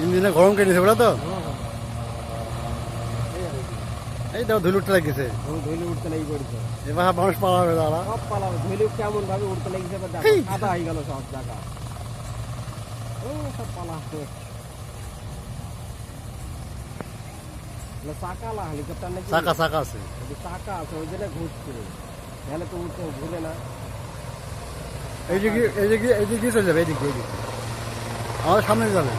ইঞ্জিনে গরম কেটেছে বলে তো এই তো ধুলো উঠতে লাগিয়েছে ধুলি উঠতে লেগে পড়ছে এবার মানুষ পালাবে দাঁড়া সব পালাবে ধুলি কেমন ভাবে উঠতে লেগেছে এবার দেখো এই। সাদা হয়ে গেল সব জায়গা ও সব পালাবে চাকা লা হেলিকপ্টার নাকি চাকা চাকা আছে চাকা আছে ওই জন্য ঘুরছে তাহলে তো উঠতে ঘুরে না এইদিকে এইদিকে এইদিকে চলে যাবে এইদিকে এইদিকে আমাদের সামনে যাবে